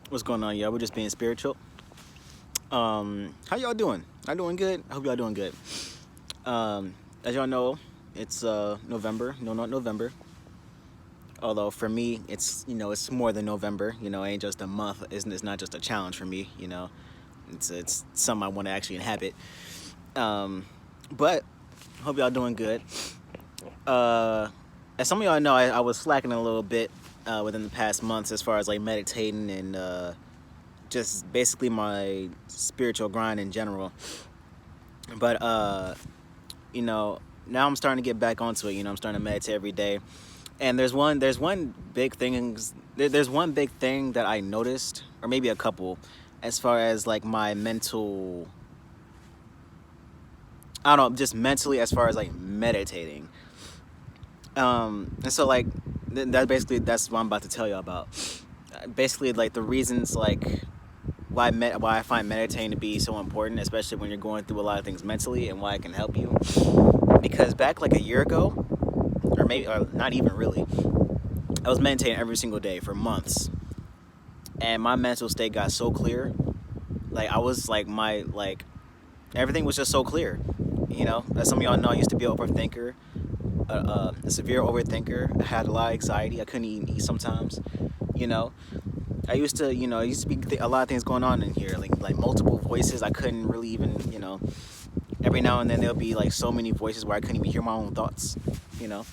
What's going on, y'all? We're just being spiritual. How y'all doing? I doing good. I hope y'all doing good. As y'all know, it's November. No, not November. Although for me, it's more than November. It ain't just a month. It's not just a challenge for me. It's something I want to actually inhabit. But hope y'all doing good. As some of y'all know, I was slacking a little bit within the past months as far as like meditating and just basically my spiritual grind in general. But now I'm starting to get back onto it. I'm starting to meditate every day. And there's one big thing there's one big thing that I noticed, or maybe a couple, as far as like my mental, I don't know, just mentally as far as like meditating. And so like that's what I'm about to tell you about. Basically, like the reasons like why I find meditating to be so important, especially when you're going through a lot of things mentally, and why it can help you. Because back like a year ago, or not even really, I was meditating every single day for months, and my mental state got so clear. Like I was like everything was just so clear. As some of y'all know, I used to be an overthinker, a severe overthinker. I had a lot of anxiety. I couldn't even eat sometimes. You know, I used to be a lot of things going on in here, like multiple voices. I couldn't really even, every now and then there'll be like so many voices where I couldn't even hear my own thoughts. You know,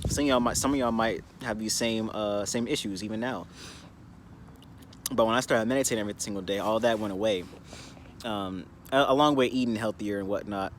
some of y'all might have these same issues even now. But when I started meditating every single day, all that went away. Along with eating healthier and whatnot.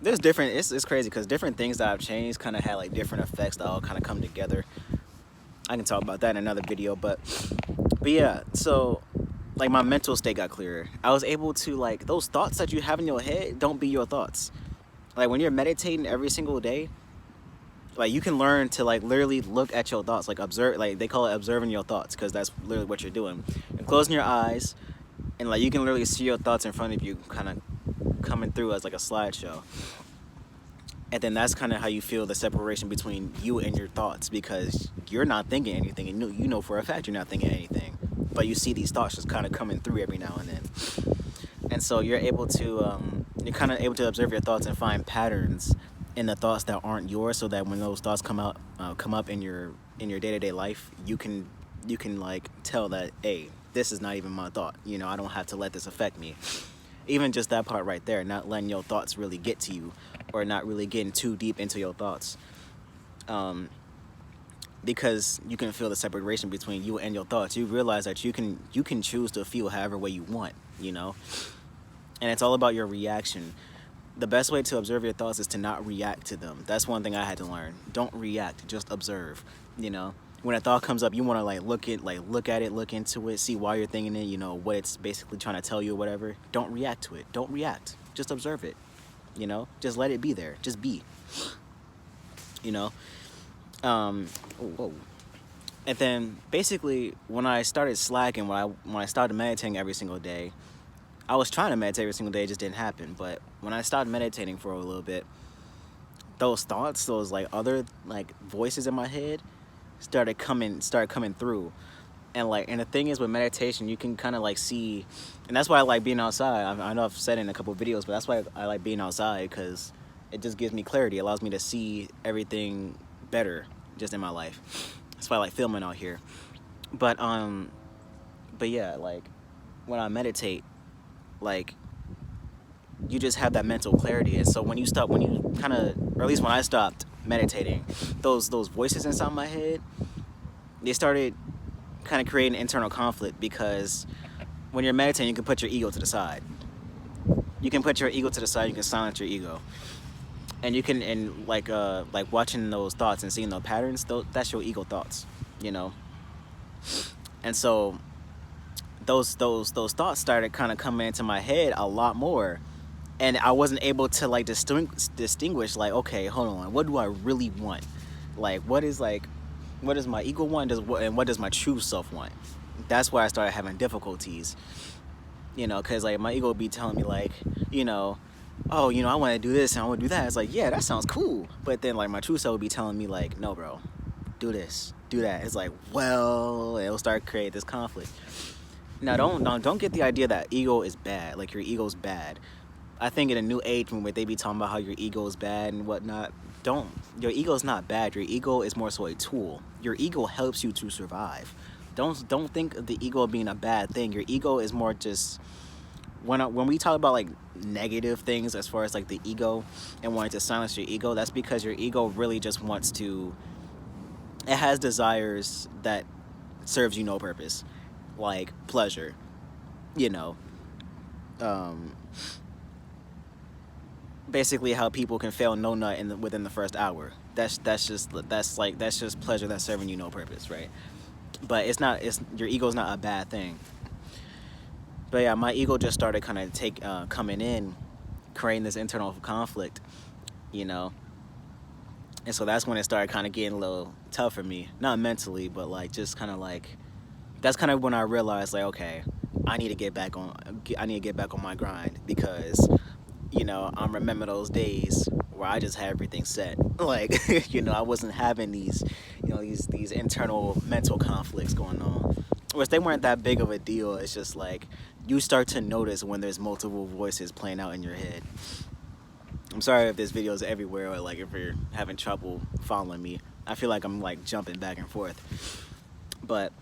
There's different. It's crazy because different things that I've changed kind of had like different effects that all kind of come together. I can talk about that in another video, but yeah. So like my mental state got clearer. I was able to, like, those thoughts that you have in your head don't be your thoughts. Like when you're meditating every single day, like you can learn to like literally look at your thoughts, like observe, like they call it observing your thoughts, because that's literally what you're doing. And closing your eyes, and like you can literally see your thoughts in front of you, kind of coming through as like a slideshow. And then that's kind of how you feel the separation between you and your thoughts, because you're not thinking anything, and you know for a fact you're not thinking anything, but you see these thoughts just kind of coming through every now and then. And so you're kind of able to observe your thoughts and find patterns in the thoughts that aren't yours, so that when those thoughts come up in your day-to-day life, you can like tell that, hey, this is not even my thought. I don't have to let this affect me. Even just that part right there, not letting your thoughts really get to you, or not really getting too deep into your thoughts. Because you can feel the separation between you and your thoughts. You realize that you can choose to feel however way you want, and it's all about your reaction. The best way to observe your thoughts is to not react to them. That's one thing I had to learn. Don't react, just observe. When a thought comes up, you want to look at it, look into it, see why you're thinking it, what it's basically trying to tell you or whatever. Don't react to it. Don't react. Just observe it. Just let it be there. Just be. Whoa. And then basically when I started slacking, when I started meditating every single day, I was trying to meditate every single day, it just didn't happen. But when I started meditating for a little bit, those thoughts, those like other like voices in my head started coming through. And the thing is, with meditation, you can kind of like see, and that's why I like being outside. I know I've said it in a couple of videos, but that's why I like being outside, because it just gives me clarity. It allows me to see everything better just in my life. That's why I like filming out here. But yeah, like when I meditate, like you just have that mental clarity. And so when you kind of, or at least when I stopped meditating, those voices inside my head, they started kind of creating internal conflict, because when you're meditating, you can put your ego to the side. You can put your ego to the side. You can silence your ego, and you can, and like watching those thoughts and seeing those patterns. That's your ego thoughts, And so those thoughts started kind of coming into my head a lot more, and I wasn't able to like distinguish, like, okay, hold on, what do I really want? Like, what does my ego want, and what does my true self want? That's why I started having difficulties, because like my ego would be telling me like, oh, I want to do this and I want to do that. It's like, yeah, that sounds cool. But then like my true self would be telling me like, no, bro, do this, do that. It's like, well, it'll start create this conflict. Now, don't get the idea that ego is bad. Like your ego's bad. I think in a new age when they be talking about how your ego is bad and whatnot, don't your ego is not bad. Your ego is more so a tool. Your ego helps you to survive. Don't think of the ego being a bad thing. Your ego is more just when we talk about like negative things as far as like the ego and wanting to silence your ego. That's because your ego really just wants to. It has desires that serves you no purpose, like pleasure. You know, um, basically how people can fail no nut within the first hour. That's just pleasure that's serving you no purpose, right? But it's not. It's your ego's not a bad thing. But yeah, my ego just started kind of coming in, creating this internal conflict, you know. And so that's when it started kind of getting a little tough for me, not mentally, but like just kind of like that's kind of when I realized like, okay, I need to get back on. I need to get back on my grind because I'm remember those days where I just had everything set. Like, I wasn't having these, these internal mental conflicts going on. Which they weren't that big of a deal. It's just like you start to notice when there's multiple voices playing out in your head. I'm sorry if this video is everywhere or like if you're having trouble following me. I feel like I'm like jumping back and forth. But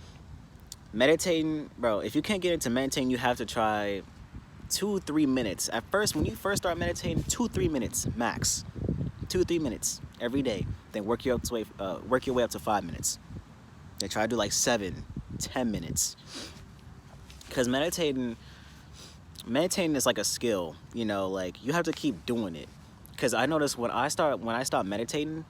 meditating, bro, if you can't get into meditating, you have to try 2-3 minutes. At first, when you first start meditating, 2-3 minutes max. 2-3 minutes every day. Then work your way up to 5 minutes. Then try to do like 7-10 minutes. Because meditating is like a skill. Like you have to keep doing it. Because I noticed when I stop meditating,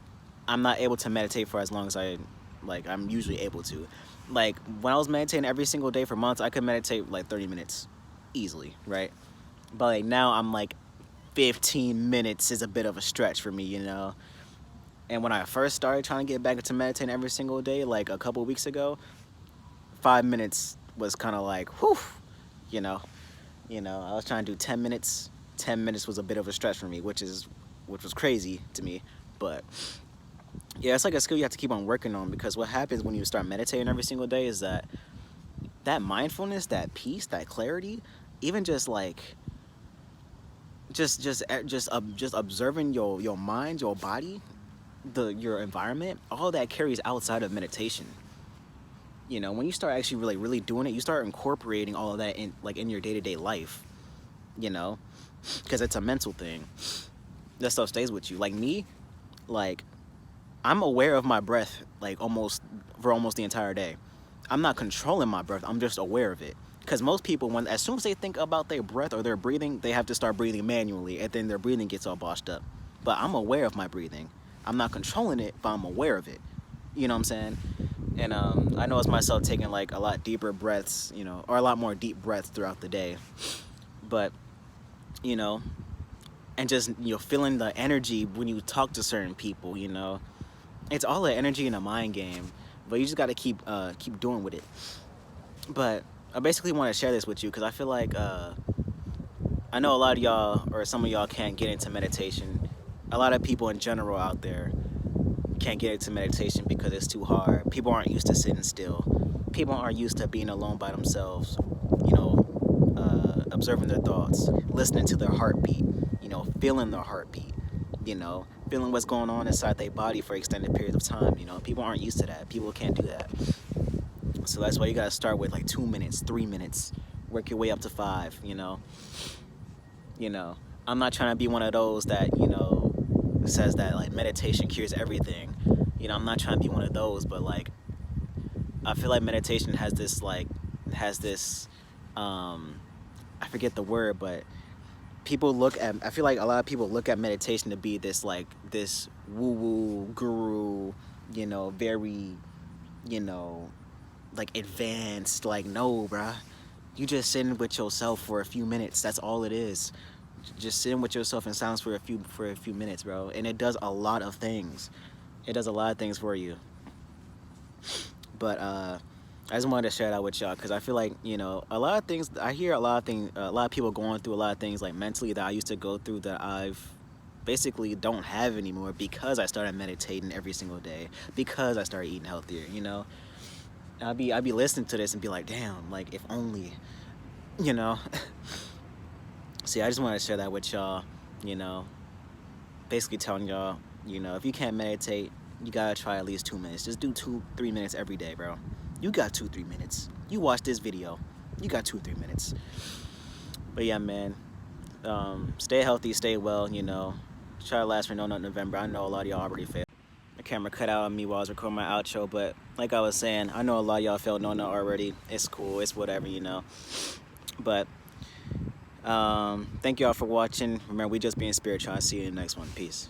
I'm not able to meditate for as long as I'm usually able to. Like when I was meditating every single day for months, I could meditate like 30 minutes easily, right? But like now I'm like 15 minutes is a bit of a stretch for me, And when I first started trying to get back into meditating every single day, like a couple weeks ago, 5 minutes was kind of like, whew, I was trying to do 10 minutes. 10 minutes was a bit of a stretch for me, which was crazy to me. But yeah, it's like a skill you have to keep on working on, because what happens when you start meditating every single day is that mindfulness, that peace, that clarity, even just like just observing your mind, your body, your environment, all that carries outside of meditation. When you start actually really doing it, you start incorporating all of that in your day-to-day life, because it's a mental thing. That stuff stays with you. Like me, like I'm aware of my breath like almost the entire day. I'm not controlling my breath. I'm just aware of it. Because most people, as soon as they think about their breath or their breathing, they have to start breathing manually, and then their breathing gets all botched up. But I'm aware of my breathing. I'm not controlling it, but I'm aware of it. You know what I'm saying? And I noticed myself taking like a lot deeper breaths, or a lot more deep breaths throughout the day. But, and just, feeling the energy when you talk to certain people, It's all an energy and a mind game, but you just got to keep doing with it. But I basically want to share this with you because I feel like I know a lot of y'all, or some of y'all, can't get into meditation. A lot of people in general out there can't get into meditation because it's too hard. People aren't used to sitting still. People aren't used to being alone by themselves, observing their thoughts, listening to their heartbeat, feeling their heartbeat, feeling what's going on inside their body for extended periods of time. People aren't used to that. People can't do that. So that's why you gotta start with like 2 minutes, 3 minutes, work your way up to 5. I'm not trying to be one of those that says that like meditation cures everything. I'm not trying to be one of those, but like I feel like meditation has this I forget the word, but I feel like a lot of people look at meditation to be this woo-woo guru, very, like advanced. Like, no, bruh. You just sitting with yourself for a few minutes. That's all it is. Just sitting with yourself in silence for a few minutes, bro. And it does a lot of things. It does a lot of things for you. But I just wanted to share that with y'all because I feel like, a lot of things, I hear a lot of people going through a lot of things like mentally that I used to go through that I've basically don't have anymore because I started meditating every single day, because I started eating healthier, I'll be listening to this and be like, damn, like if only, you know. See, I just want to share that with y'all, you know, basically telling y'all, you know, if you can't meditate, you gotta try at least 2 minutes. Just do 2-3 minutes every day, bro. You got 2-3 minutes. You watch this video, you got 2-3 minutes. But yeah, man, stay healthy, stay well, you know. Try to last for No Nut November. I know a lot of y'all already failed. The camera cut out on me while I was recording my outro, but like I was saying, I know a lot of y'all failed No Nut already. It's cool, it's whatever, you know. But thank y'all for watching. Remember, we just being spiritual. I'll see you in the next one. Peace.